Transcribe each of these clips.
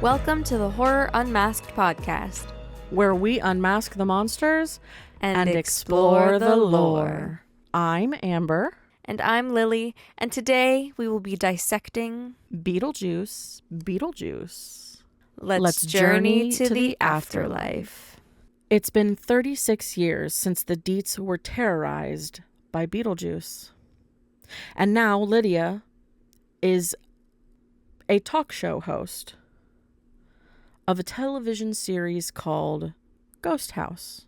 Welcome to the Horror Unmasked podcast, where we unmask the monsters and explore the lore. I'm Amber. And I'm Lily, and today we will be dissecting Beetlejuice Beetlejuice. Let's journey to the afterlife. It's been 36 years since the Deets were terrorized by Beetlejuice. And now Lydia is a talk show host of a television series called Ghost House.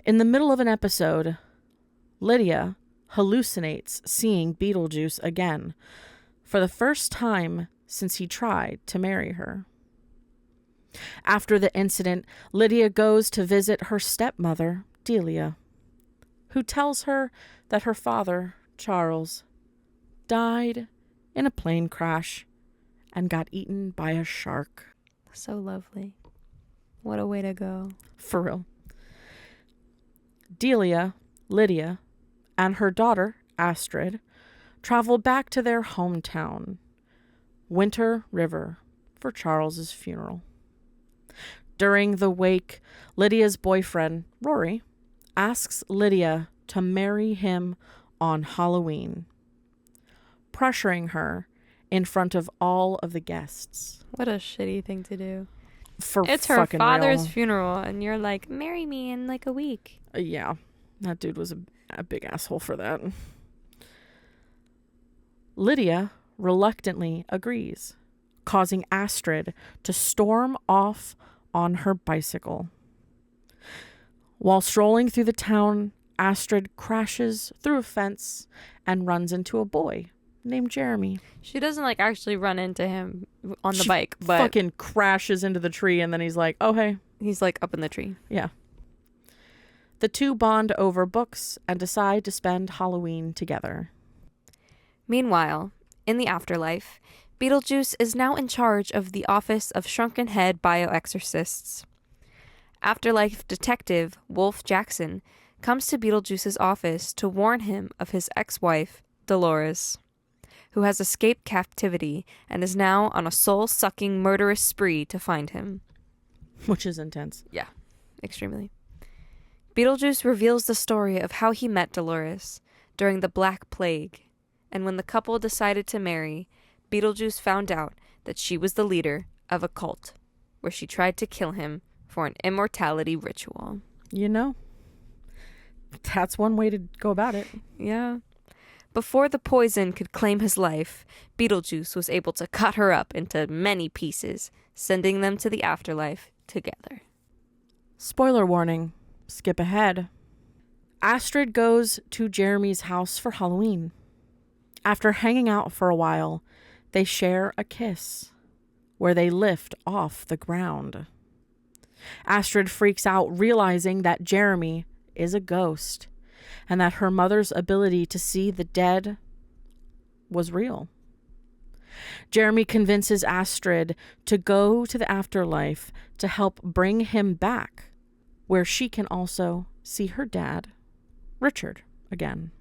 In the middle of an episode, Lydia hallucinates seeing Beetlejuice again for the first time since he tried to marry her. After the incident, Lydia goes to visit her stepmother, Delia, who tells her that her father, Charles, died in a plane crash and got eaten by a shark. So lovely. What a way to go. For real. Delia, Lydia, and her daughter, Astrid, travel back to their hometown, Winter River, for Charles's funeral. During the wake, Lydia's boyfriend, Rory, asks Lydia to marry him on Halloween, pressuring her in front of all of the guests. What a shitty thing to do. It's her father's real. funeral, and you're like, marry me in like a week. Yeah, that dude was a big asshole for that. Lydia reluctantly agrees, causing Astrid to storm off on her bicycle. While strolling through the town, Astrid crashes through a fence and runs into a boy named Jeremy. She doesn't actually run into him on the bike, but fucking crashes into the tree, and then he's like, oh hey. He's up in the tree. Yeah. The two bond over books and decide to spend Halloween together. Meanwhile, in the afterlife, Beetlejuice is now in charge of the Office of Shrunken Head Bioexorcists. Afterlife detective Wolf Jackson comes to Beetlejuice's office to warn him of his ex-wife, Dolores, who has escaped captivity and is now on a soul-sucking murderous spree to find him. Which is intense. Yeah, extremely. Beetlejuice reveals the story of how he met Dolores during the Black Plague, and when the couple decided to marry, Beetlejuice found out that she was the leader of a cult, where she tried to kill him for an immortality ritual. You know, that's one way to go about it. Yeah. Before the poison could claim his life, Beetlejuice was able to cut her up into many pieces, sending them to the afterlife together. Spoiler warning. Skip ahead. Astrid goes to Jeremy's house for Halloween. After hanging out for a while, they share a kiss, where they lift off the ground. Astrid freaks out, realizing that Jeremy is a ghost, and that her mother's ability to see the dead was real. Jeremy convinces Astrid to go to the afterlife to help bring him back, where she can also see her dad, Richard, again,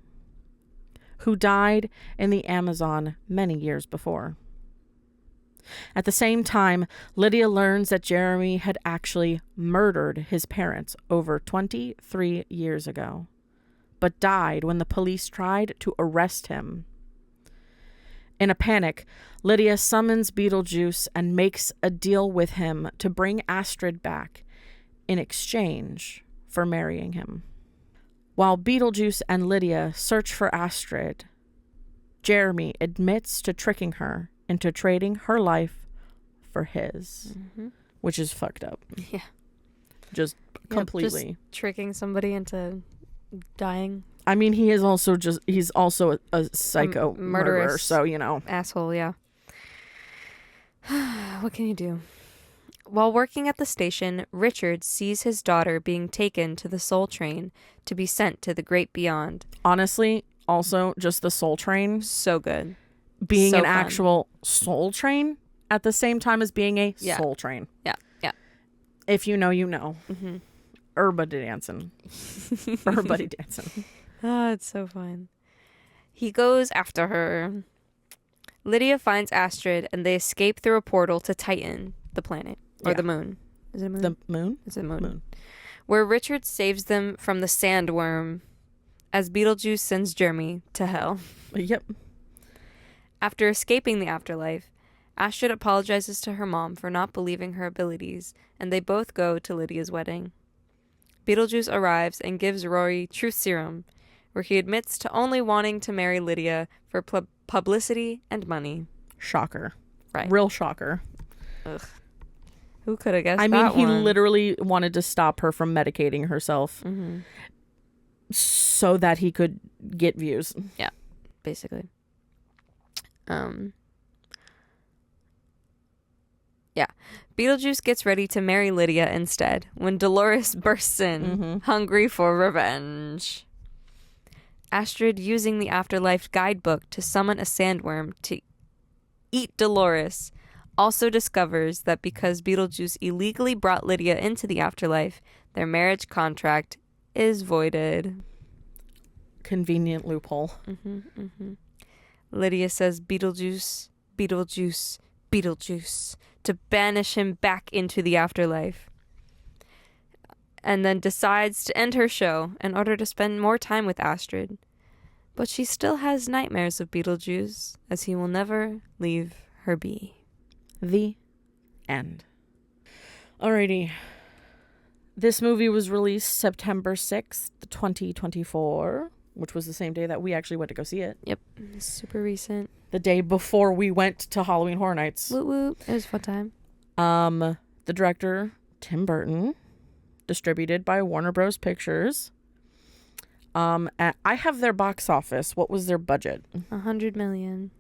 who died in the Amazon many years before. At the same time, Lydia learns that Jeremy had actually murdered his parents over 23 years ago, but died when the police tried to arrest him. In a panic, Lydia summons Beetlejuice and makes a deal with him to bring Astrid back in exchange for marrying him. While Beetlejuice and Lydia search for Astrid, Jeremy admits to tricking her into trading her life for his, which is fucked up. Yeah. Just completely. Just tricking somebody into dying. I mean, he's also a psycho murderer, so, you know. Asshole, yeah. What can you do? While working at the station, Richard sees his daughter being taken to the Soul Train to be sent to the great beyond. Honestly, also, just the Soul Train. So good. Being so an fun. actual soul train at the same time as being a soul train. Yeah, yeah. If you know, you know. Mm-hmm. Everybody dancing. Everybody dancing. Oh, it's so fun. He goes after her. Lydia finds Astrid, and they escape through a portal to Titan, the planet. Or the moon. Is it a moon? The moon? It's a moon. Where Richard saves them from the sandworm as Beetlejuice sends Jeremy to hell. Yep. After escaping the afterlife, Astrid apologizes to her mom for not believing her abilities, and they both go to Lydia's wedding. Beetlejuice arrives and gives Rory truth serum, where he admits to only wanting to marry Lydia for publicity and money. Shocker. Right. Real shocker. Ugh. Who could have guessed I mean, that he one? literally wanted to stop her from medicating herself so that he could get views. Yeah, basically. Yeah. Beetlejuice gets ready to marry Lydia instead when Dolores bursts in, hungry for revenge. Astrid, using the Afterlife guidebook to summon a sandworm to eat Dolores, also discovers that because Beetlejuice illegally brought Lydia into the afterlife, their marriage contract is voided. Convenient loophole. Lydia says Beetlejuice, Beetlejuice, Beetlejuice to banish him back into the afterlife. And then decides to end her show in order to spend more time with Astrid. But she still has nightmares of Beetlejuice, as he will never leave her be. The end. Alrighty. This movie was released September 6th, 2024, which was the same day that we actually went to go see it. Yep. Super recent. The day before we went to Halloween Horror Nights. Woot woot. It was a fun time. The director, Tim Burton. Distributed by Warner Bros. Pictures. And I have their box office. What was their budget? $100 million.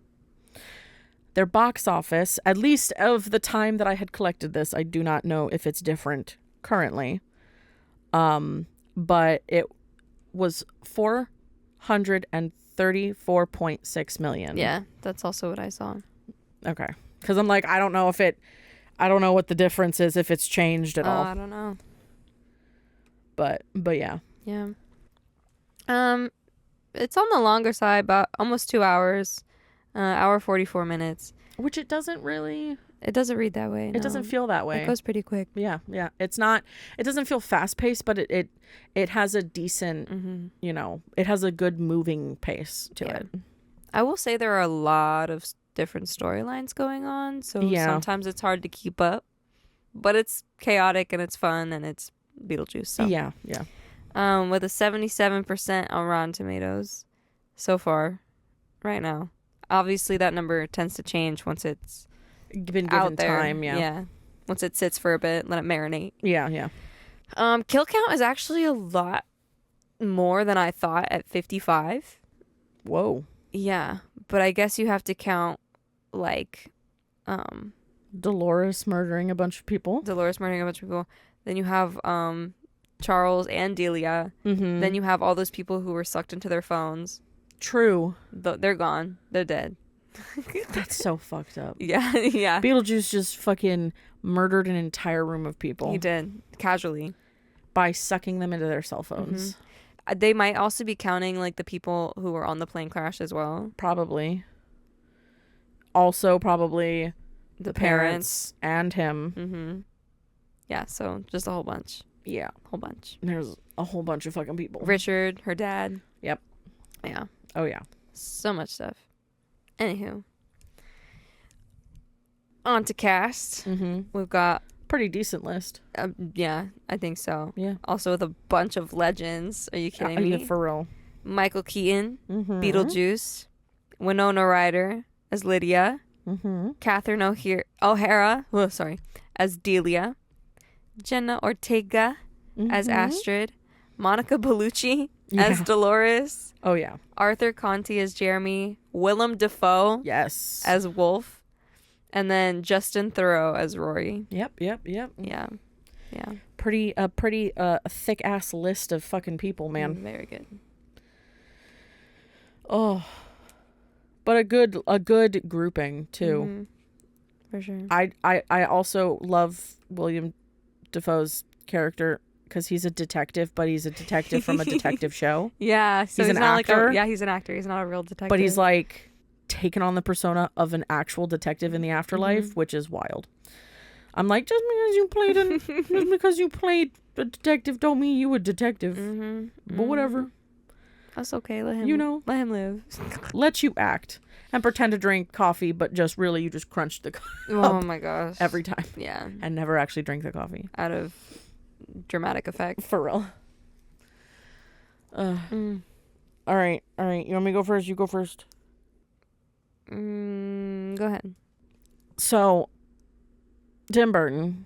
Their box office, at least of the time that I had collected this, I do not know if it's different currently. But it was $434.6 million. Yeah, that's also what I saw. Okay. Because I'm like, I don't know what the difference is, if it's changed at all. I don't know. But yeah. Yeah. It's on the longer side, about almost 2 hours. Hour 44 minutes. Which it doesn't really... It doesn't read that way. It doesn't feel that way. It goes pretty quick. Yeah. It's not... It doesn't feel fast-paced, but it has a decent, it has a good moving pace to it. I will say there are a lot of different storylines going on, so sometimes it's hard to keep up. But it's chaotic and it's fun and it's Beetlejuice. So. Yeah. With a 77% on Rotten Tomatoes so far, right now. Obviously, that number tends to change once it's been given out there. time. Yeah. Once it sits for a bit, let it marinate. Yeah. Kill count is actually a lot more than I thought at 55. Whoa. Yeah, but I guess you have to count like Dolores murdering a bunch of people. Then you have Charles and Delia. Then you have all those people who were sucked into their phones. True. They're gone. They're dead. That's so fucked up. Yeah. Beetlejuice just fucking murdered an entire room of people. He did. Casually. By sucking them into their cell phones. They might also be counting like the people who were on the plane crash as well. Probably. Also probably the parents and him. Yeah, so just a whole bunch. Yeah. Whole bunch. There's a whole bunch of fucking people. Richard, her dad. Yep. Yeah. Oh, yeah. So much stuff. Anywho. On to cast. We've got... Pretty decent list. Yeah, I think so. Yeah. Also with a bunch of legends. Are you kidding me? Yeah, for real. Michael Keaton. Beetlejuice. Winona Ryder as Lydia. Catherine O'Hara. Oh, sorry. As Delia. Jenna Ortega as Astrid. Monica Bellucci as Dolores. Oh, yeah. Arthur Conti as Jeremy. Willem Dafoe as Wolf. And then Justin Theroux as Rory. Yep. Yeah. Pretty thick ass list of fucking people, man. Very good. Oh. But a good grouping too. For sure. I also love William Dafoe's character because he's a detective, but he's a detective from a detective show. Yeah, so he's an not actor. he's an actor. He's not a real detective. But he's like taken on the persona of an actual detective in the afterlife, which is wild. I'm like, just because you played a detective don't mean you a detective. But whatever. That's okay. Let him live. Let you act and pretend to drink coffee, but just really you just crunch the cup. Oh my gosh. Every time. Yeah. And never actually drink the coffee. Out of dramatic effect. For real. All right. You want me to go first? You go first. Go ahead. So, Tim Burton,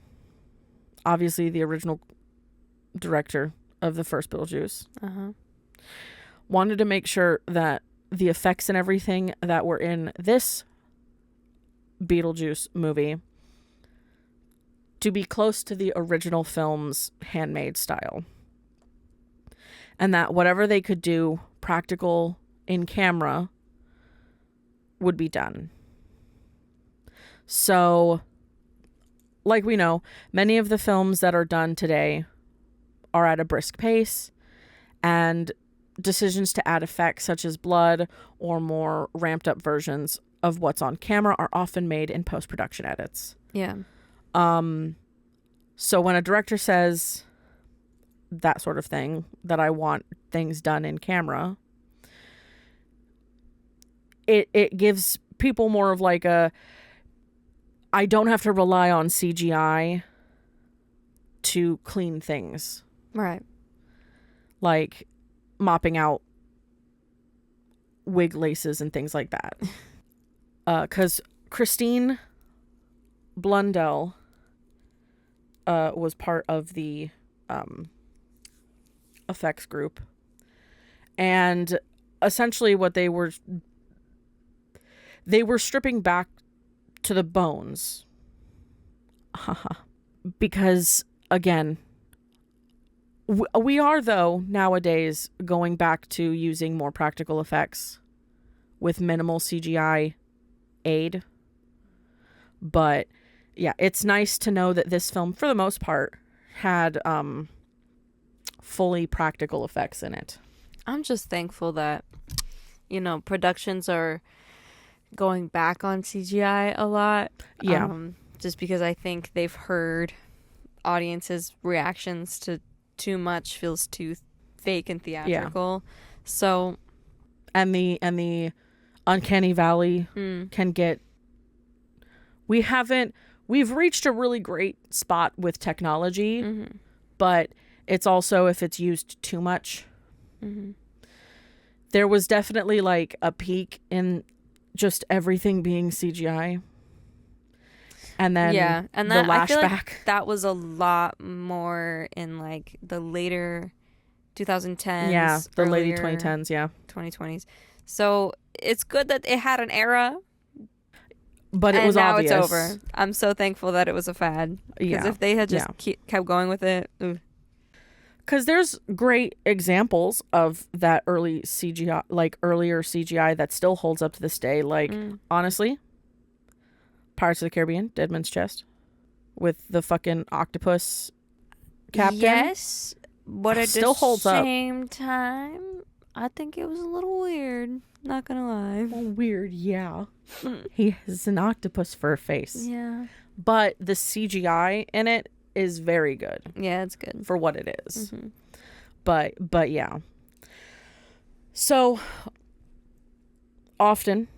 obviously the original director of the first Beetlejuice, wanted to make sure that the effects and everything that were in this Beetlejuice movie to be close to the original film's handmade style. And that whatever they could do practical in camera would be done. So, like we know, many of the films that are done today are at a brisk pace, and decisions to add effects such as blood or more ramped up versions of what's on camera are often made in post-production edits. Yeah. So when a director says that sort of thing, that I want things done in camera, it gives people more of like I don't have to rely on CGI to clean things. Right. Like mopping out wig laces and things like that. Because Christine Blundell was part of the effects group. And essentially what they were stripping back to the bones. Because, again, we are, though, nowadays going back to using more practical effects with minimal CGI aid. But, yeah, it's nice to know that this film, for the most part, had fully practical effects in it. I'm just thankful that, productions are going back on CGI a lot. Yeah. Just because I think they've heard audiences' reactions to too much feels too fake and theatrical. Yeah. So, and the uncanny valley can get. We've reached a really great spot with technology, but it's also if it's used too much. There was definitely like a peak in just everything being CGI. And then and that, the lashback. I feel like that was a lot more in like the later 2010s. Yeah, the late 2010s, yeah. 2020s. So it's good that it had an era. But it was now obvious. It's over. I'm so thankful that it was a fad. Because if they had just kept going with it. Because there's great examples of that early CGI, like earlier CGI that still holds up to this day. Like, honestly, Pirates of the Caribbean, Dead Man's Chest, with the fucking octopus captain. Yes, but at still holds up. Same time, I think it was a little weird. Not gonna lie. Well, weird, yeah. He has an octopus for a face. Yeah. But the CGI in it is very good. Yeah, it's good for what it is. But yeah. So often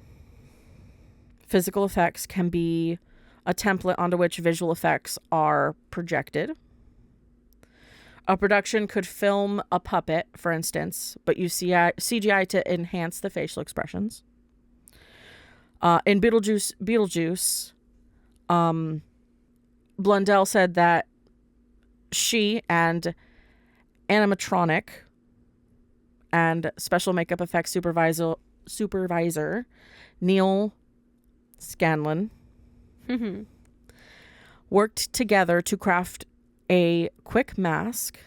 physical effects can be a template onto which visual effects are projected. A production could film a puppet, for instance, but use CGI to enhance the facial expressions. In Beetlejuice, Blundell said that she and animatronic and special makeup effects supervisor Neil Scanlon worked together to craft a quick mask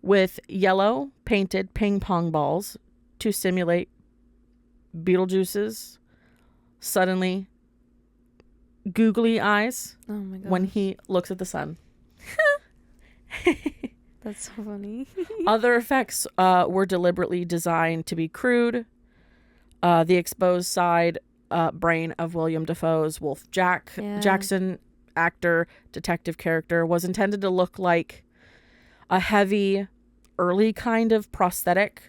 with yellow painted ping pong balls to simulate Beetlejuice's suddenly googly eyes when he looks at the sun. That's so funny. Other effects were deliberately designed to be crude, The exposed side brain of William Dafoe's Jackson actor detective character was intended to look like a heavy early kind of prosthetic,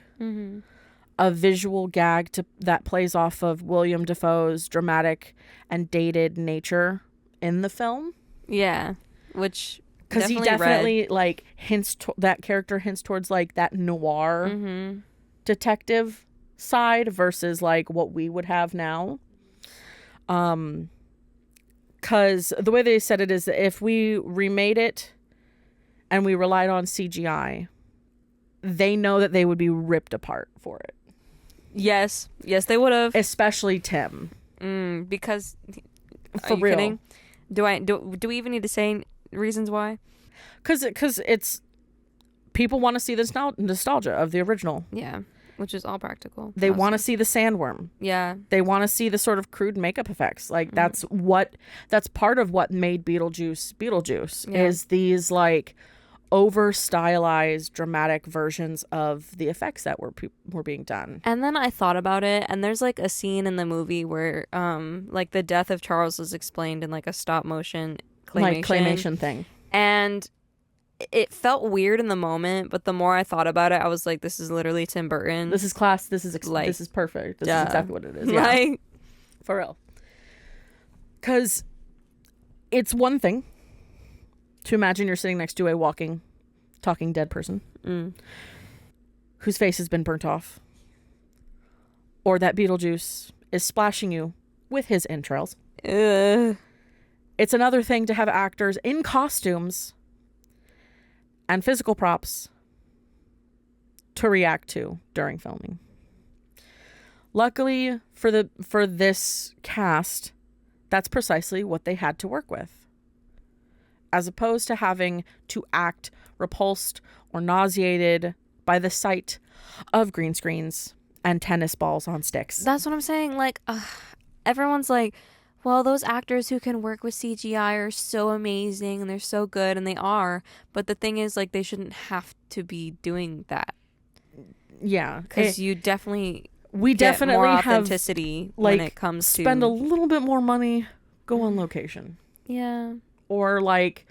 a visual gag that plays off of William Dafoe's dramatic and dated nature in the film. Yeah, which because he definitely like that character hints towards like that noir detective side versus like what we would have now. Because the way they said it is that if we remade it and we relied on CGI, they know that they would be ripped apart for it. Yes, they would have. Especially Tim. Because for real. Kidding? Do we even need to say reasons why? Because it's people want to see the nostalgia of the original. Yeah, which is all practical. They want to see the sandworm. Yeah. They want to see the sort of crude makeup effects. Like that's part of what made Beetlejuice is these like over stylized dramatic versions of the effects that were being done. And then I thought about it, and there's like a scene in the movie where like the death of Charles is explained in like a stop motion claymation thing. And it felt weird in the moment, but the more I thought about it, I was like, this is literally Tim Burton. This is class. This is perfect. This is exactly what it is. Yeah. Like, for real. Because it's one thing to imagine you're sitting next to a walking, talking dead person whose face has been burnt off, or that Beetlejuice is splashing you with his entrails. It's another thing to have actors in costumes and physical props to react to during filming. Luckily for this cast, that's precisely what they had to work with, as opposed to having to act repulsed or nauseated by the sight of green screens and tennis balls on sticks. That's what I'm saying. Like, everyone's like, well, those actors who can work with CGI are so amazing and they're so good, and they are. But the thing is, like, they shouldn't have to be doing that. Yeah. Because we definitely more authenticity have, like, when it comes to... spend a little bit more money, go on location. Yeah. Or, like,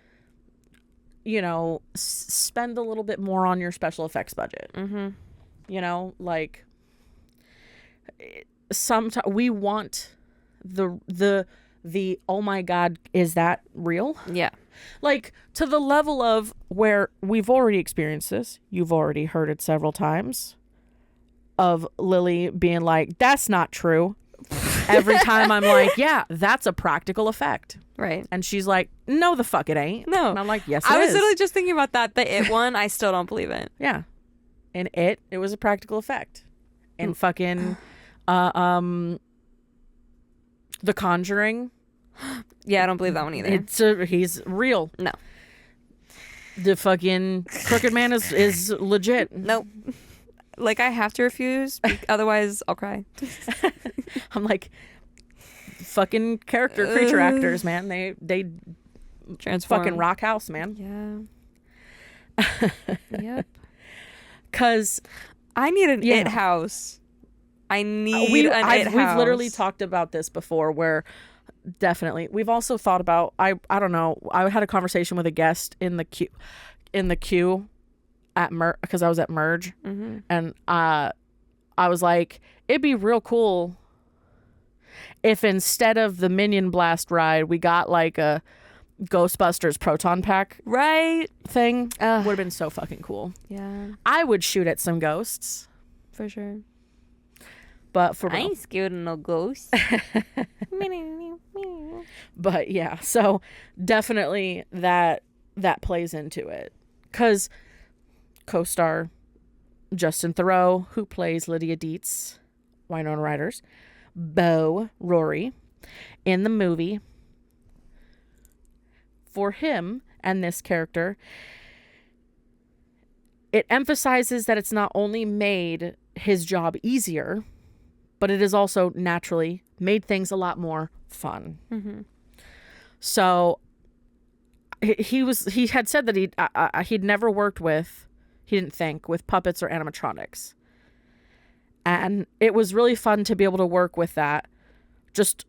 you know, spend a little bit more on your special effects budget. You know, like, sometimes we want... the oh my god, is that real? Yeah. Like, to the level of where we've already experienced this, you've already heard it several times, of Lily being like, that's not true. Every time I'm like, yeah, that's a practical effect. Right. And she's like, no, the fuck it ain't. No. And I'm like, yes, it is. I was literally just thinking about that. The It one, I still don't believe it. Yeah. In it was a practical effect. In fucking The Conjuring. Yeah, I don't believe that one either. He's real. No. The fucking Crooked Man is legit. Nope. Like, I have to refuse, otherwise I'll cry. I'm like, fucking creature actors, man. They transform. Fucking rock house, man. Yeah. Yep. Cause I need an It house. I need an It house. We've literally talked about this before, where definitely we've also thought about. I don't know. I had a conversation with a guest in the queue at because I was at Merge, and I was like, it'd be real cool if instead of the Minion Blast ride, we got like a Ghostbusters proton pack thing. Would have been so fucking cool. Yeah, I would shoot at some ghosts for sure. But for I ain't scared of no ghosts. But yeah, so definitely that plays into it, because co-star Justin Theroux, who plays Lydia Dietz, Winona Ryder's beau, Rory, in the movie, for him and this character, it emphasizes that it's not only made his job easier, but it has also naturally made things a lot more fun. So he had said that he'd never worked with, he didn't think, with puppets or animatronics. And it was really fun to be able to work with that. Just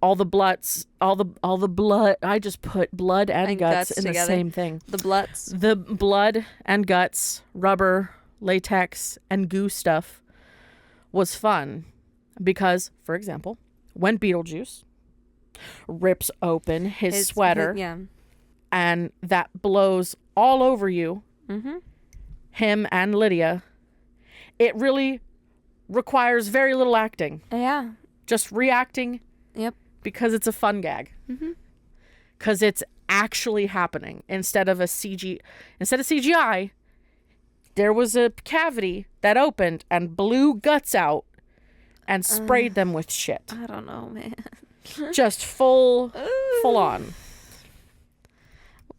all the blood. I just put blood and guts in together. the same thing. The bloods. The blood and guts, rubber, latex, and goo stuff was fun because, for example, when Beetlejuice rips open his sweater and that blows all over you, him and Lydia, it really requires very little acting. Yeah. Just reacting. Yep. Because it's a fun gag. Because it's actually happening instead of CGI. There was a cavity that opened and blew guts out and sprayed them with shit. I don't know, man. Just full on.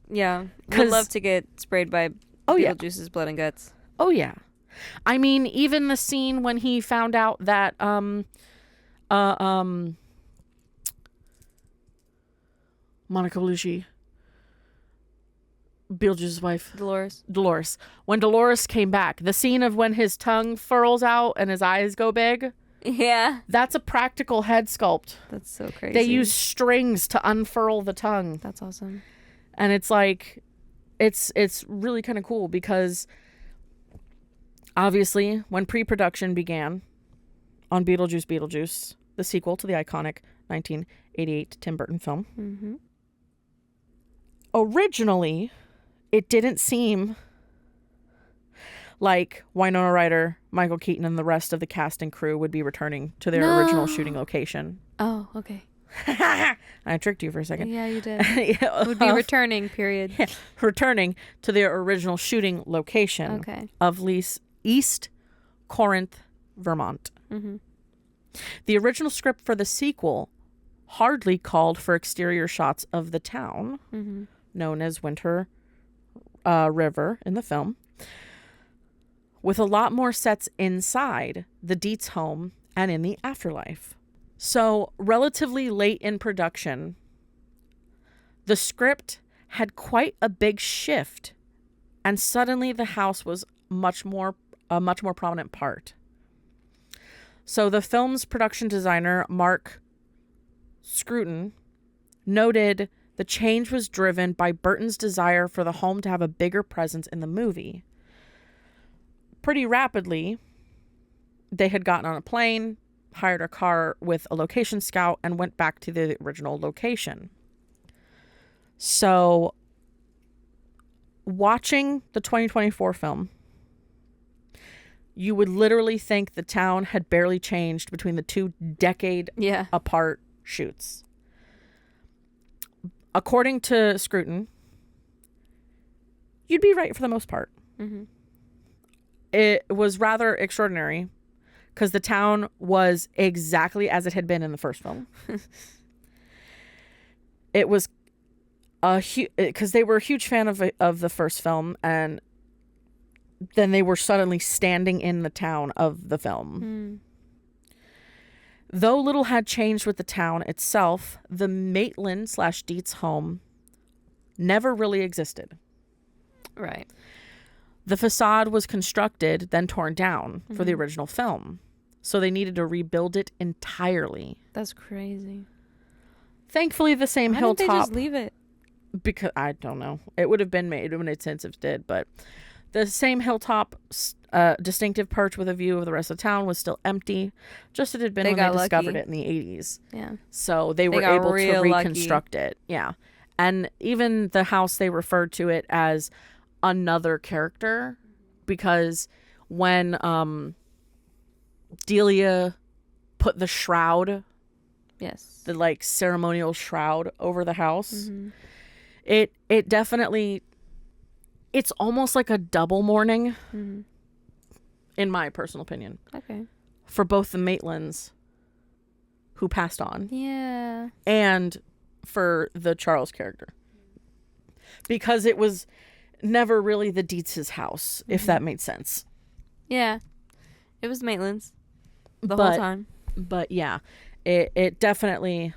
Yeah. Would love to get sprayed by Beetlejuice's blood and guts. Oh, yeah. I mean, even the scene when he found out that Monica Bellucci, Beetlejuice's wife, Dolores. When Dolores came back, the scene of when his tongue furls out and his eyes go big. Yeah. That's a practical head sculpt. That's so crazy. They use strings to unfurl the tongue. That's awesome. And it's like, it's really kind of cool because obviously when pre-production began on Beetlejuice, the sequel to the iconic 1988 Tim Burton film, originally, it didn't seem like Winona Ryder, Michael Keaton, and the rest of the cast and crew would be returning to their original shooting location. Oh, okay. I tricked you for a second. Yeah, you did. Would be returning, period. Yeah, returning to their original shooting location of East Corinth, Vermont. The original script for the sequel hardly called for exterior shots of the town, known as Winter River in the film, with a lot more sets inside the Dietz home and in the afterlife. So, relatively late in production, the script had quite a big shift, and suddenly the house was a much more prominent part. So, the film's production designer, Mark Scruton, noted the change was driven by Burton's desire for the home to have a bigger presence in the movie. Pretty rapidly, they had gotten on a plane, hired a car with a location scout, and went back to the original location. So, watching the 2024 film, you would literally think the town had barely changed between the 2 decade apart shoots. According to Scruton, you'd be right for the most part. It was rather extraordinary because the town was exactly as it had been in the first film. It was because they were a huge fan of the first film, and then they were suddenly standing in the town of the film. Though little had changed with the town itself, the Maitland/Dietz home never really existed. Right. The facade was constructed, then torn down for the original film. So they needed to rebuild it entirely. That's crazy. Thankfully, the same Why hilltop. didn't they just leave it? Because I don't know. It would have been made. It would have made sense if it did. But the same hilltop, distinctive perch with a view of the rest of town was still empty. Just it had been when they discovered it in the 80s. Yeah. So they were able to reconstruct it. Yeah. And even the house, they referred to it as another character, because when Delia put the shroud, the like ceremonial shroud over the house, it definitely, it's almost like a double mourning, in my personal opinion. Okay. For both the Maitlands who passed on. Yeah. And for the Charles character. Because it was never really the Dietz's house, if that made sense. Yeah. It was Maitland's the whole time. But yeah, it definitely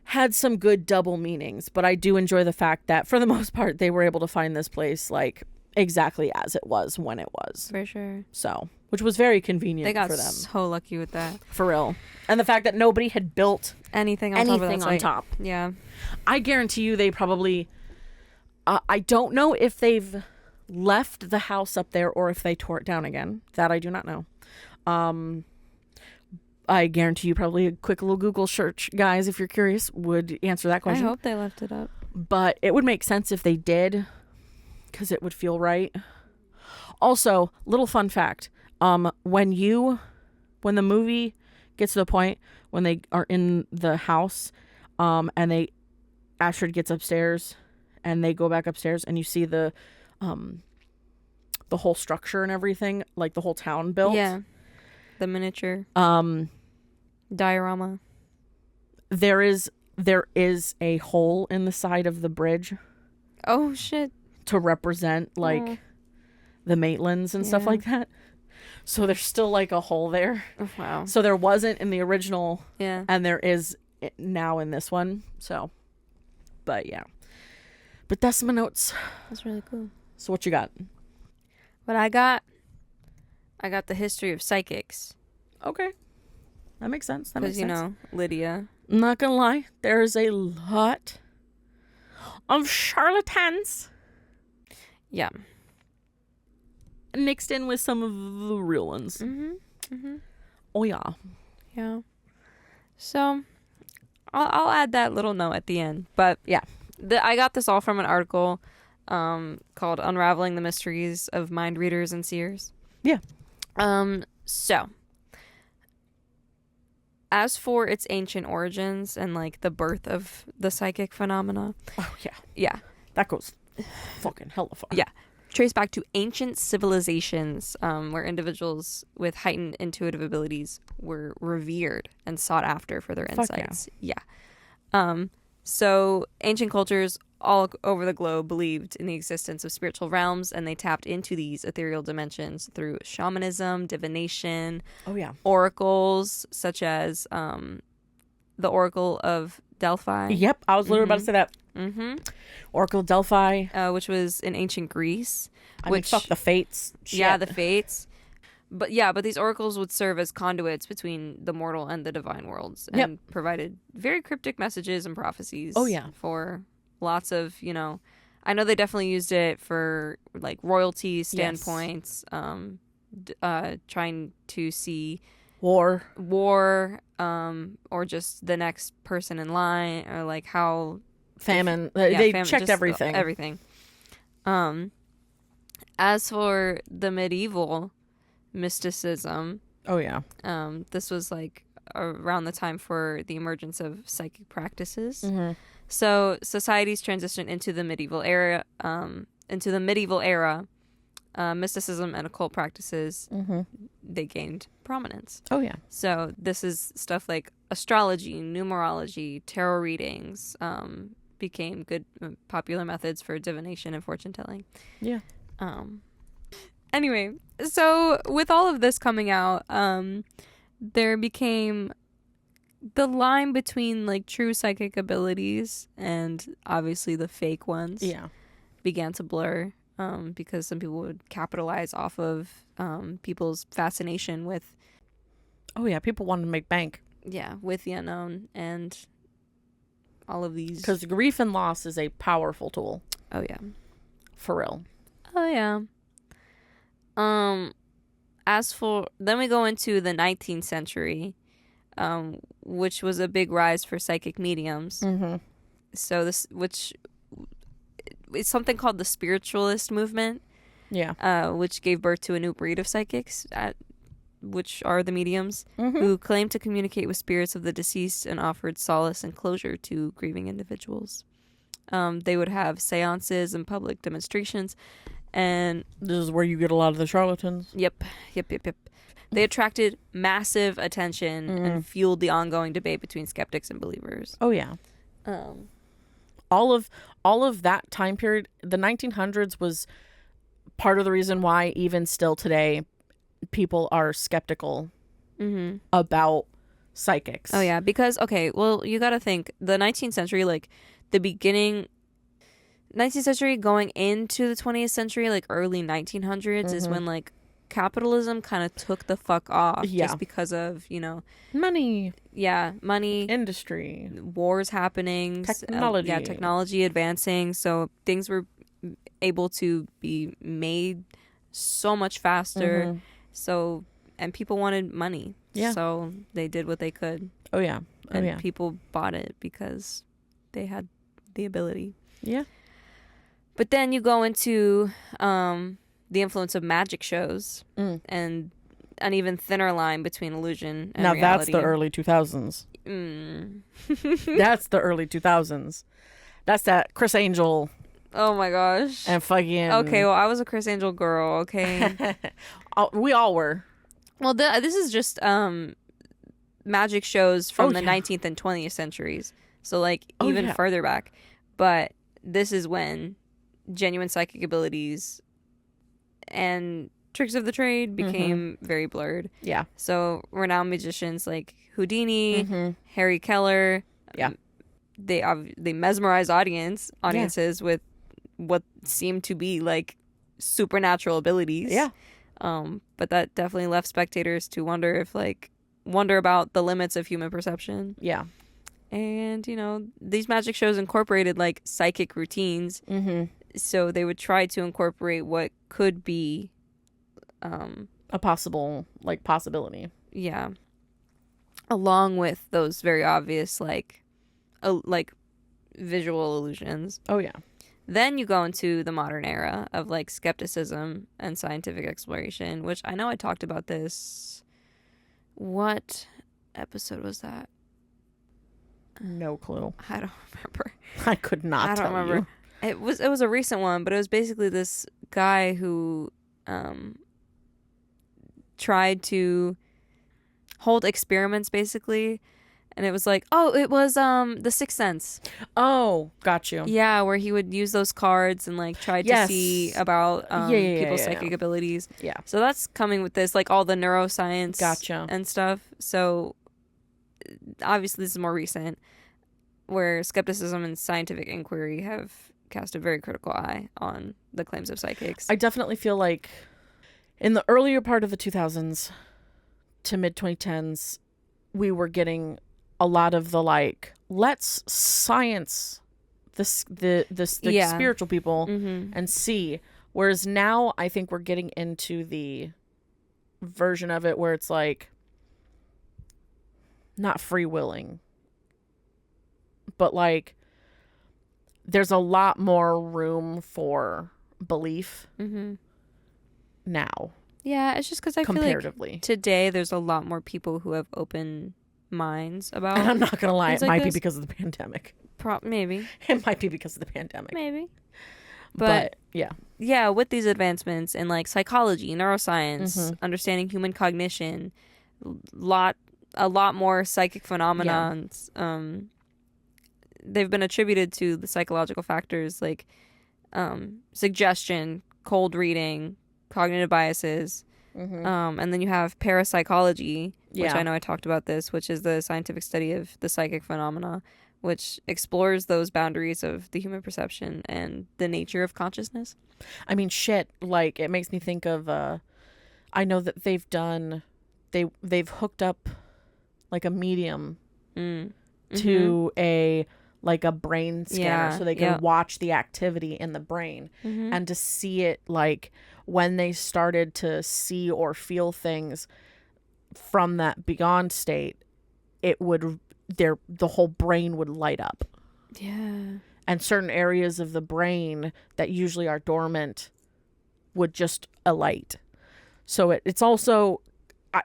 had some good double meanings. But I do enjoy the fact that for the most part, they were able to find this place like exactly as it was when it was. For sure. So, which was very convenient They got for them. so lucky with that. For real. And the fact that nobody had built Anything on top of that anything on site. top. Yeah. I guarantee you they probably... I don't know if they've left the house up there or if they tore it down again. That I do not know. I guarantee you probably a quick little Google search, guys, if you're curious, would answer that question. I hope they left it up. But it would make sense if they did, because it would feel right. Also, little fun fact. When the movie gets to the point when they are in the house, and Astrid gets upstairs and they go back upstairs and you see the whole structure and everything, like the whole town built. Yeah. The miniature diorama. There is a hole in the side of the bridge Oh shit. to represent like the Maitlands and stuff like that. So there's still like a hole there. Oh, wow. So there wasn't in the original, Yeah. and there is now in this one. So, but yeah. But that's my notes. That's really cool. So what you got? What I got the history of psychics. Okay. That makes sense. That makes Because, sense. you know, Lydia. I'm not gonna lie. There's a lot of charlatans Yeah. mixed in with some of the real ones. Mm-hmm. Mm-hmm. Oh, yeah. Yeah. So, I'll add that little note at the end. But, yeah. I got this all from an article called Unraveling the Mysteries of Mind Readers and Seers. Yeah. So, as for its ancient origins and, like, the birth of the psychic phenomena. Oh, yeah. Yeah. That goes fucking hella far. Yeah. Trace back to ancient civilizations where individuals with heightened intuitive abilities were revered and sought after for their insights. Yeah. So ancient cultures all over the globe believed in the existence of spiritual realms, and they tapped into these ethereal dimensions through shamanism, divination, Oh, yeah. oracles, such as the Oracle of Delphi. Yep. I was literally about to say that. Mm-hmm. Oracle Delphi. Which was in ancient Greece. I mean, fuck the fates. Yeah, Shit. the fates. But these oracles would serve as conduits between the mortal and the divine worlds and provided very cryptic messages and prophecies. Oh, yeah. For lots of, you know, I know they definitely used it for like royalty standpoints, trying to see war, or just the next person in line, or like how famine. They checked everything. Everything. As for the medieval mysticism, oh yeah, this was like around the time for the emergence of psychic practices. Mm-hmm. So societies transitioned into the medieval era. Mysticism and occult practices, they gained prominence. Oh yeah. So this is stuff like astrology, numerology, tarot readings, became good popular methods for divination and fortune telling. Yeah. Anyway, so with all of this coming out, there became the line between like true psychic abilities and obviously the fake ones. Yeah. Began to blur. Because some people would capitalize off of people's fascination with... Oh, yeah. People wanted to make bank. Yeah, with the unknown and all of these... Because grief and loss is a powerful tool. Oh, yeah. For real. Oh, yeah. As for... Then we go into the 19th century, which was a big rise for psychic mediums. Mm-hmm. So this... It's something called the spiritualist movement. Yeah. Which gave birth to a new breed of psychics, which are the mediums, Mm-hmm. who claimed to communicate with spirits of the deceased and offered solace and closure to grieving individuals. They would have seances and public demonstrations, and... This is where you get a lot of the charlatans. Yep. They attracted massive attention and fueled the ongoing debate between skeptics and believers. Oh, yeah. All of that time period, the 1900s was part of the reason why even still today people are skeptical about psychics. Oh yeah, because okay, well you got to think the 19th century, like the beginning 19th century going into the 20th century, like early 1900s is when like capitalism kind of took the fuck off Yeah. just because of, Money, money, industry, wars happening, technology. technology advancing. So things were able to be made so much faster. Mm-hmm. So, and people wanted money. Yeah. So they did what they could. Oh, yeah. And people bought it because they had the ability. Yeah. But then you go into the influence of magic shows and an even thinner line between illusion and reality. Now that's the early 2000s. That's the early 2000s. That's that Chris Angel. Oh my gosh. And fucking... Okay, well, I was a Chris Angel girl, okay? We all were. Well, this is just magic shows from the yeah. 19th and 20th centuries. So, like, even further back. But this is when genuine psychic abilities and tricks of the trade became very blurred. Yeah. So renowned magicians like Houdini, Harry Keller, they mesmerize audiences with what seemed to be like supernatural abilities. Yeah. But that definitely left spectators to wonder about the limits of human perception. Yeah. And, these magic shows incorporated like psychic routines. So they would try to incorporate what could be a possible possibility. Yeah. Along with those very obvious like visual illusions. Oh yeah. Then you go into the modern era of like skepticism and scientific exploration, which I know I talked about this. What episode was that? No clue. I don't remember. I could not I don't remember. You. It was a recent one, but it was basically this guy who tried to hold experiments basically, and it was like, it was The Sixth Sense. Oh, got you. Yeah, where he would use those cards and like try to see about people's psychic abilities. Yeah. So that's coming with this, like all the neuroscience gotcha. and stuff. So obviously this is more recent, where skepticism and scientific inquiry have cast a very critical eye on the claims of psychics. I definitely feel like in the earlier part of the 2000s to mid 2010s, we were getting a lot of the like, let's science the spiritual people and see. Whereas now I think we're getting into the version of it where it's like not free willing, but like there's a lot more room for belief now. Yeah, it's just because I feel comparatively like today there's a lot more people who have open minds about. And I'm not gonna lie, it like might be because of the pandemic. Maybe it might be because of the pandemic. Maybe, but yeah, with these advancements in like psychology, neuroscience, understanding human cognition, a lot more psychic phenomena. They've been attributed to the psychological factors like suggestion, cold reading, cognitive biases, and then you have parapsychology, which I know I talked about this, which is the scientific study of the psychic phenomena, which explores those boundaries of the human perception and the nature of consciousness. I mean, shit, like it makes me think of I know that they've hooked up like a medium to a brain scanner so they can watch the activity in the brain and to see it like when they started to see or feel things from that beyond state, it would the whole brain would light up. Yeah. And certain areas of the brain that usually are dormant would just alight. So it's also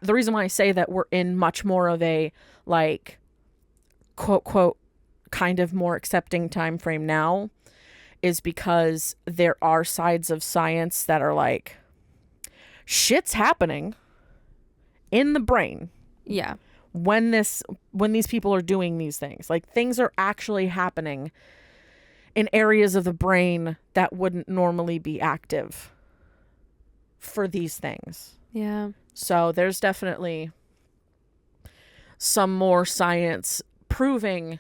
the reason why I say that we're in much more of a like quote quote kind of more accepting time frame now is because there are sides of science that are like shit's happening in the brain. Yeah. When these people are doing these things, like things are actually happening in areas of the brain that wouldn't normally be active for these things. Yeah. So there's definitely some more science proving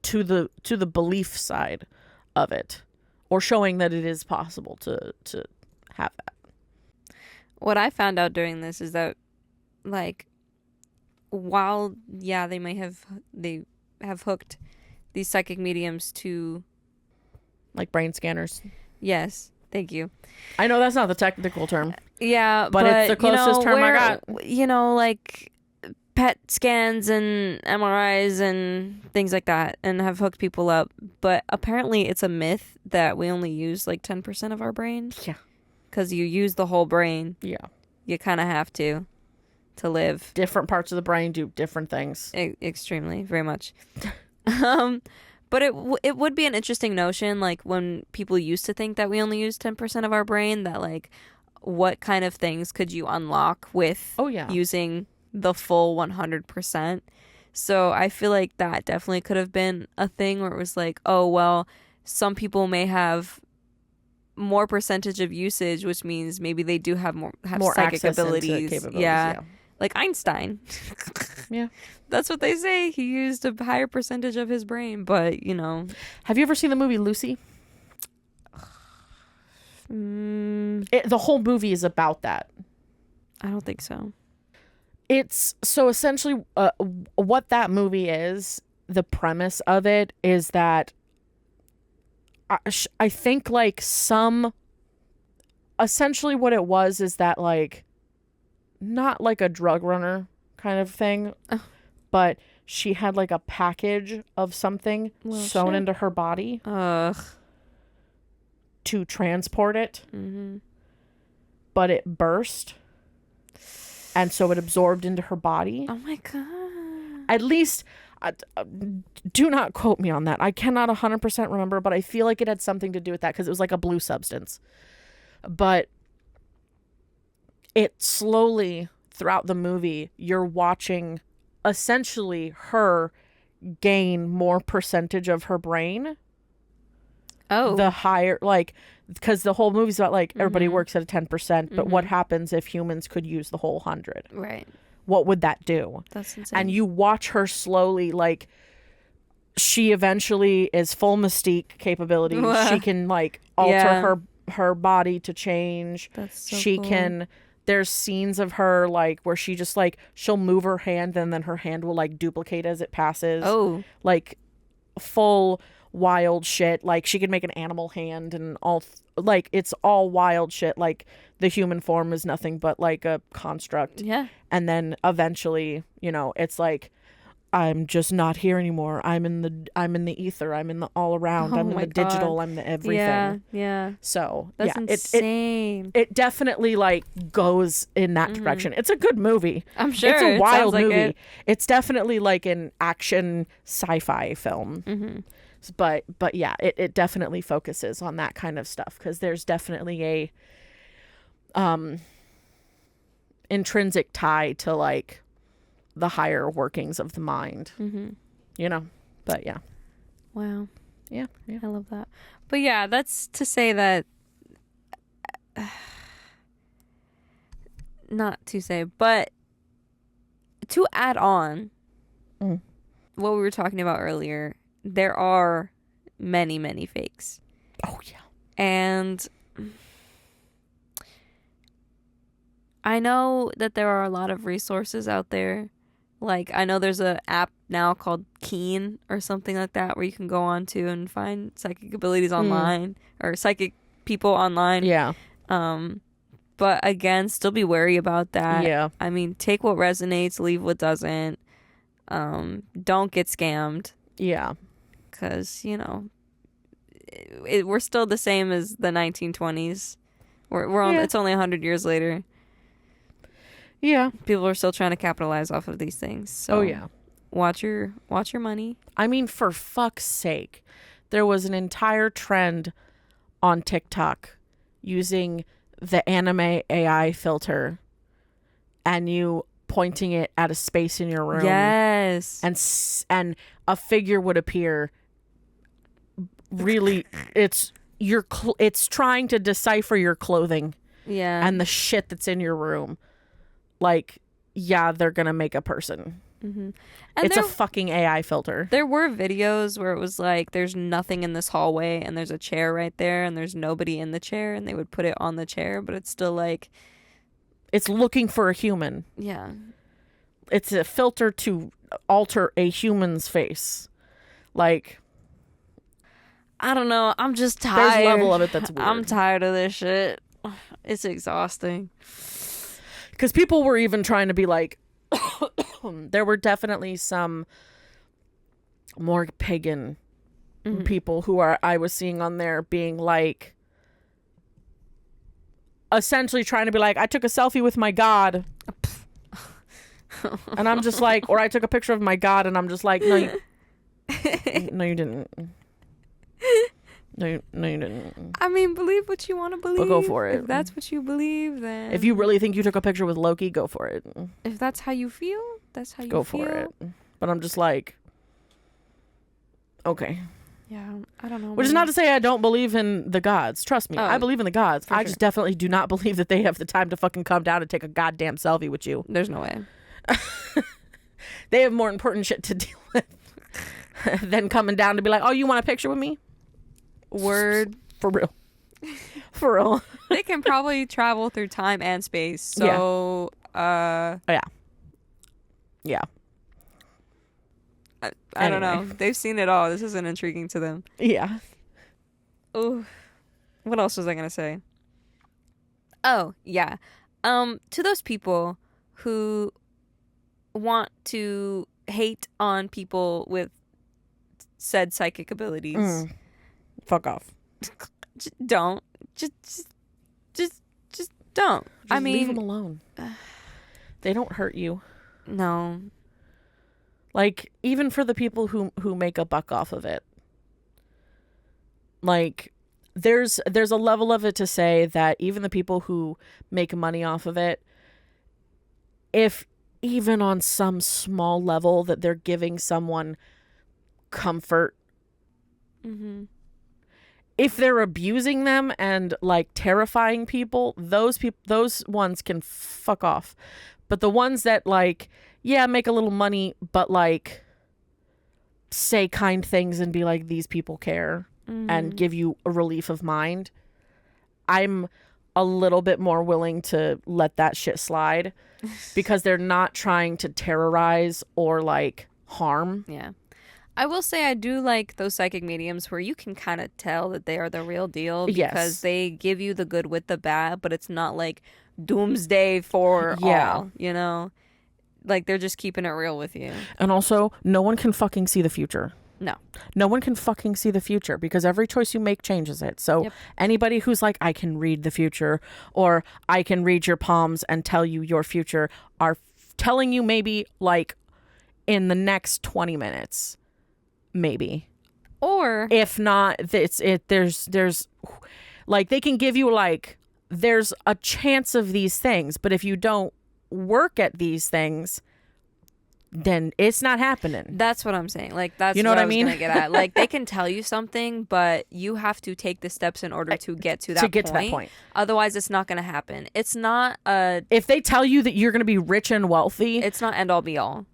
to the belief side of it, or showing that it is possible to have that. what I found out during this is that, like, while, yeah, they have hooked these psychic mediums to... Like brain scanners. Yes, thank you. I know that's not the technical term. Yeah, but it's the closest term I got. You know, like PET scans and MRIs and things like that, and have hooked people up. But apparently it's a myth that we only use like 10% of our brain. Yeah. Because you use the whole brain. Yeah. You kind of have to live. Different parts of the brain do different things. Extremely, very much. But it would be an interesting notion, like when people used to think that we only use 10% of our brain, that like what kind of things could you unlock with using the full 100%. So I feel like that definitely could have been a thing where it was like, oh, well, some people may have more percentage of usage, which means maybe they do have more psychic abilities. Yeah. Like Einstein. Yeah. That's what they say. He used a higher percentage of his brain, but, you know. Have you ever seen the movie Lucy? The whole movie is about that. I don't think so. It's so essentially what that movie is, the premise of it is that I think like essentially what it was is that like not like a drug runner kind of thing, but she had like a package of something sewn into her body to transport it. Mm-hmm. But it burst. And so it absorbed into her body. Oh my God. At least, do not quote me on that. I cannot 100% remember, but I feel like it had something to do with that because it was like a blue substance. But it slowly, throughout the movie, you're watching essentially her gain more percentage of her brain. Oh. The higher, like, because the whole movie's about like everybody works at a 10%, but what happens if humans could use the whole 100? Right. What would that do? That's insane. And you watch her slowly, like, she eventually is full Mystique capability. She can like alter her body to change. That's so she cool. can. There's scenes of her like where she just like she'll move her hand and then her hand will like duplicate as it passes. Oh, like full wild shit. Like she could make an animal hand and all like it's all wild shit. Like the human form is nothing but like a construct. Yeah. And then eventually, you know, it's like I'm just not here anymore. I'm in the ether. I'm in the all around. I'm in the digital. I'm the everything. Yeah, yeah. So that's insane. It definitely like goes in that direction. It's a good movie. I'm sure. It's a wild movie. It's definitely like an action sci-fi film. Mm-hmm. But yeah, it definitely focuses on that kind of stuff because there's definitely a intrinsic tie to like the higher workings of the mind, you know, but yeah. Wow. Yeah. I love that. But yeah, that's to say that, not to say, but to add on what we were talking about earlier, there are many, many fakes. Oh yeah. And I know that there are a lot of resources out there. Like, I know there's an app now called Keen or something like that where you can go on to and find psychic abilities online or psychic people online. Yeah. But again, still be wary about that. Yeah. I mean, take what resonates, leave what doesn't. Don't get scammed. Yeah. Because, you know, we're still the same as the 1920s. It's only 100 years later. Yeah. People are still trying to capitalize off of these things. So watch your money. I mean, for fuck's sake, there was an entire trend on TikTok using the anime AI filter and you pointing it at a space in your room. Yes. And a figure would appear. Really, it's trying to decipher your clothing. Yeah. And the shit that's in your room. Like, yeah, they're gonna make a person. Mm-hmm. And it's a fucking AI filter. There were videos where it was like, there's nothing in this hallway and there's a chair right there and there's nobody in the chair and they would put it on the chair, but it's still like It's looking for a human. Yeah. It's a filter to alter a human's face. Like, I don't know. I'm just tired. there's a level of it that's weird. I'm tired of this shit. It's exhausting. Because people were even trying to be like, there were definitely some more pagan people who I was seeing on there being like, essentially trying to be like, I took a selfie with my God. And I'm just like, or I took a picture of my God, and I'm just like, no, you didn't. No, you didn't. I mean, believe what you want to believe. But go for it. If that's what you believe, then. If you really think you took a picture with Loki, go for it. If that's how you feel, that's how you go feel. for it. But I'm just like, okay. Yeah, I don't know. Which is not to say I don't believe in the gods. Trust me, I believe in the gods. I just definitely do not believe that they have the time to fucking come down and take a goddamn selfie with you. There's no way. They have more important shit to deal with than coming down to be like, oh, you want a picture with me? Word. For real. For real. They can probably travel through time and space. So, yeah. Yeah. I don't know. They've seen it all. This isn't intriguing to them. Yeah. Ooh. What else was I going to say? Oh, yeah. To those people who want to hate on people with said psychic abilities. Fuck off. Don't. Just don't. Just leave them alone. They don't hurt you. No. Like, even for the people who make a buck off of it. Like, there's a level of it to say that even the people who make money off of it, if even on some small level that they're giving someone comfort, if they're abusing them and like terrifying people, those ones can fuck off. But the ones that like, yeah, make a little money, but like say kind things and be like, these people care and give you a relief of mind, I'm a little bit more willing to let that shit slide because they're not trying to terrorize or like harm. Yeah. I will say I do like those psychic mediums where you can kind of tell that they are the real deal because they give you the good with the bad, but it's not like doomsday for all, you know? Like they're just keeping it real with you. And also, no one can fucking see the future. No. No one can fucking see the future because every choice you make changes it. So anybody who's like, I can read the future or I can read your palms and tell you your future are telling you maybe like in the next 20 minutes. Maybe. Or if not, there's like they can give you like there's a chance of these things, but if you don't work at these things, then it's not happening. That's what I'm saying. Like that's you know what I mean? Was gonna get at. Like they can tell you something, but you have to take the steps in order to get to that point. Otherwise, it's not gonna happen. It's not if they tell you that you're gonna be rich and wealthy, it's not end all be all.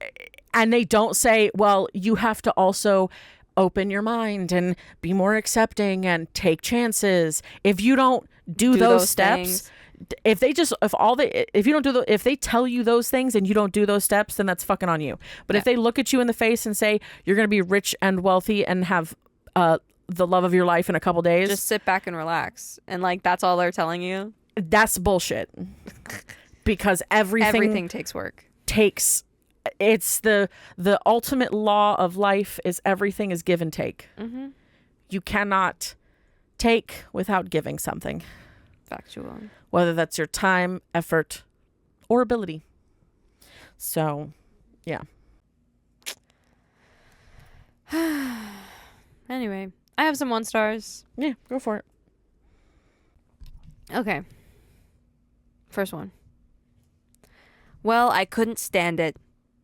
And they don't say, well, you have to also open your mind and be more accepting and take chances. If you don't do those steps, if they tell you those things and you don't do those steps, then that's fucking on you. But if they look at you in the face and say you're going to be rich and wealthy and have the love of your life in a couple days, just sit back and relax. And like that's all they're telling you. That's bullshit. Because everything takes work. It's the ultimate law of life is everything is give and take. Mm-hmm. You cannot take without giving something. Factual. Whether that's your time, effort, or ability. So, yeah. Anyway, I have some 1 stars. Yeah, go for it. Okay. First one. Well, I couldn't stand it.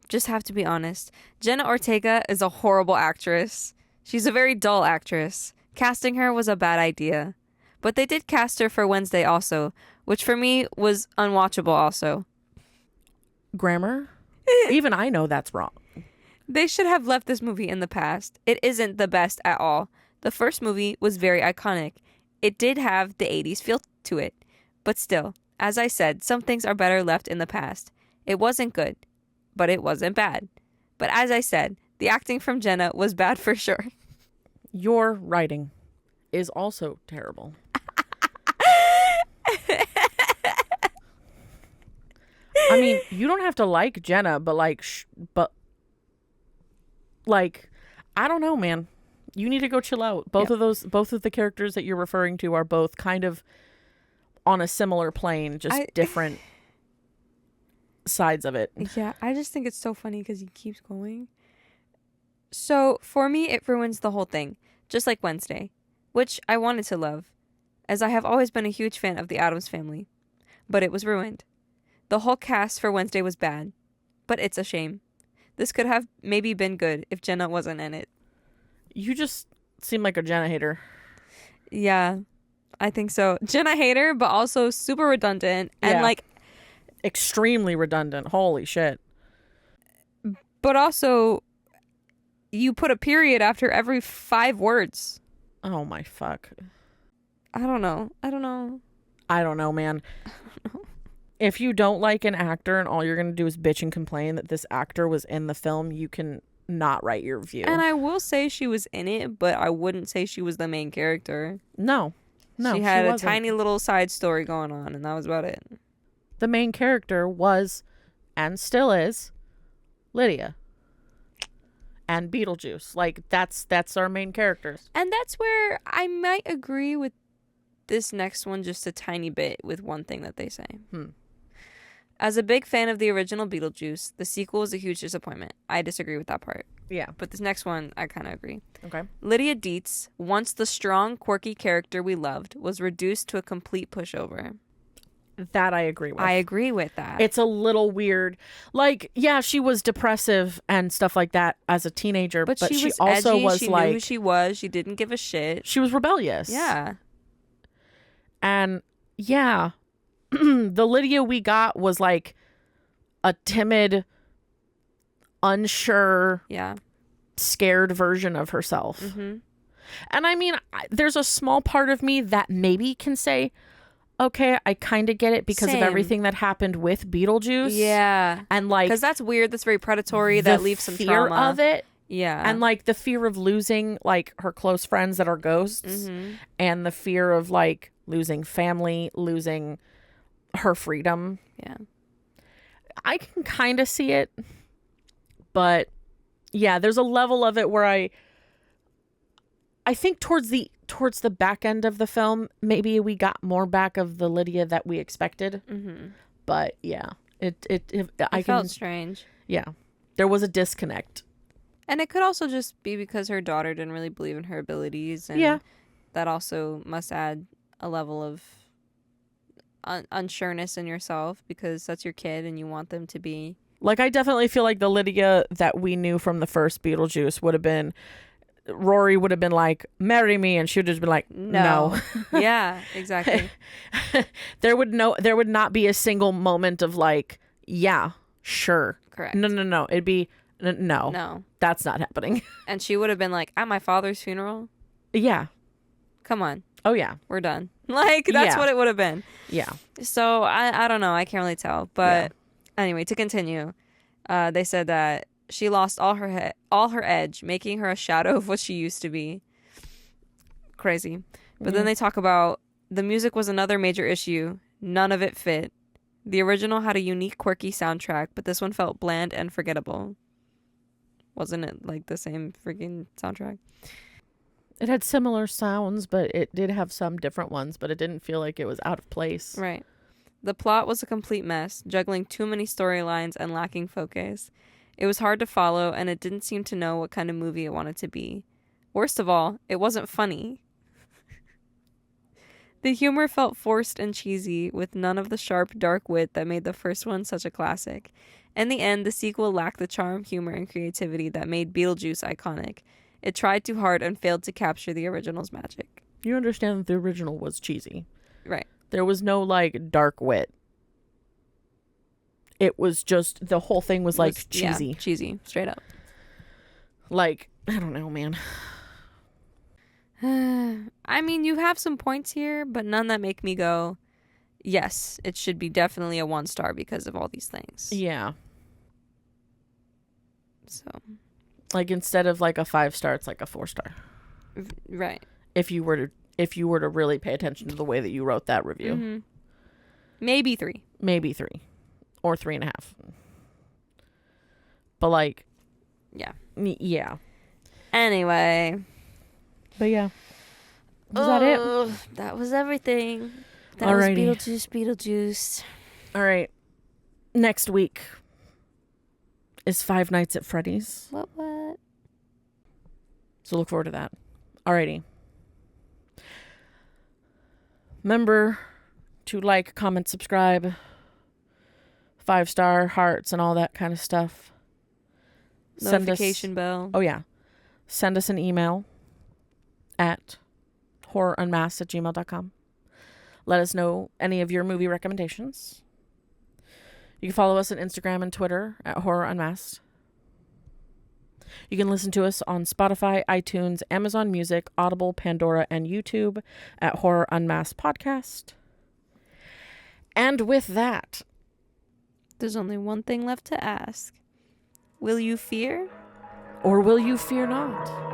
Just have to be honest. Jenna Ortega is a horrible actress. She's a very dull actress. Casting her was a bad idea. But they did cast her for Wednesday also, which for me was unwatchable also. Grammar? Even I know that's wrong. They should have left this movie in the past. It isn't the best at all. The first movie was very iconic. It did have the 80s feel to it. But still, As I said, some things are better left in the past. It wasn't good, but it wasn't bad. But as I said, the acting from Jenna was bad for sure. Your writing is also terrible. I mean, you don't have to like Jenna, but I don't know, man. You need to go chill out. Both of the characters that you're referring to are both kind of on a similar plane, just different sides of it. Yeah, I just think it's so funny because he keeps going. So for me, it ruins the whole thing, just like Wednesday, which I wanted to love, as I have always been a huge fan of the Addams Family. But it was ruined. The whole cast for Wednesday was bad, but it's a shame. This could have maybe been good if Jenna wasn't in it. You just seem like a Jenna hater. Yeah, I think so. Jenna hater, but also super redundant and like extremely redundant. Holy shit. But also, you put a period after every 5 words. Oh my fuck. I don't know, man. If you don't like an actor and all you're going to do is bitch and complain that this actor was in the film, you can not write your review. And I will say she was in it, but I wouldn't say she was the main character. No, she had a tiny little side story going on, and that was about it. The main character was, and still is, Lydia. And Beetlejuice. Like, that's our main characters. And that's where I might agree with this next one just a tiny bit with one thing that they say. As a big fan of the original Beetlejuice, the sequel was a huge disappointment. I disagree with that part. Yeah. But this next one, I kind of agree. Okay. Lydia Dietz, once the strong, quirky character we loved, was reduced to a complete pushover. That I agree with. I agree with that. It's a little weird. Like, yeah, she was depressive and stuff like that as a teenager, but she was also edgy. was she like... knew who she was. She didn't give a shit. She was rebellious. Yeah. And, yeah, the Lydia we got was like a timid, unsure, scared version of herself. Mm-hmm. And I mean, there's a small part of me that maybe can say, okay, I kind of get it because of everything that happened with Beetlejuice. Yeah. And like, because that's weird. That's very predatory. That leaves some fear trauma of it. Yeah. And like the fear of losing like her close friends that are ghosts, and the fear of like losing family, losing her freedom. Yeah. I can kind of see it. But yeah, there's a level of it where I think towards the back end of the film, maybe we got more back of the Lydia that we expected. But yeah, it felt strange. Yeah, there was a disconnect, and it could also just be because her daughter didn't really believe in her abilities, and that also must add a level of unsureness in yourself because that's your kid and you want them to be. Like, I definitely feel like the Lydia that we knew from the first Beetlejuice would have been. Rory would have been like, marry me, and she would have been like, no. Yeah, exactly. There would not be a single moment of like, yeah, sure. Correct. No. It'd be no. That's not happening. And she would have been like, at my father's funeral? Yeah. Come on. Oh yeah. We're done. Like, that's what it would have been. Yeah. So I don't know. I can't really tell. But anyway, to continue, they said that she lost all her edge, making her a shadow of what she used to be. Crazy. But then they talk about the music was another major issue. None of it fit. The original had a unique, quirky soundtrack, but this one felt bland and forgettable. Wasn't it like the same freaking soundtrack? It had similar sounds, but it did have some different ones, but it didn't feel like it was out of place. Right. The plot was a complete mess, juggling too many storylines and lacking focus. It was hard to follow, and it didn't seem to know what kind of movie it wanted to be. Worst of all, it wasn't funny. The humor felt forced and cheesy, with none of the sharp, dark wit that made the first one such a classic. In the end, the sequel lacked the charm, humor, and creativity that made Beetlejuice iconic. It tried too hard and failed to capture the original's magic. You understand that the original was cheesy. Right. There was no, like, dark wit. It was just, the whole thing was like cheesy. Yeah, cheesy, straight up. Like, I don't know, man. I mean, you have some points here, but none that make me go, yes, it should be definitely a 1 star because of all these things. Yeah. So, Like, instead of like a 5 star, it's like a 4 star. right. If you were to really pay attention to the way that you wrote that review. Mm-hmm. Maybe 3. Maybe 3 or 3.5. But like, Yeah. Yeah. Anyway. But yeah. Was that it? That was everything. That Alrighty. was Beetlejuice. All right. Next week is Five Nights at Freddy's. What? So look forward to that. Alrighty. Remember to like, comment, subscribe, 5-star hearts and all that kind of stuff. Notification bell. Oh yeah. Send us an email at horrorunmasked@gmail.com. Let us know any of your movie recommendations. You can follow us on Instagram and Twitter at Horror Unmasked. You can listen to us on Spotify, iTunes, Amazon Music, Audible, Pandora, and YouTube at Horror Unmasked Podcast. And with that, There's only one thing left to ask. Will you fear? or will you fear not?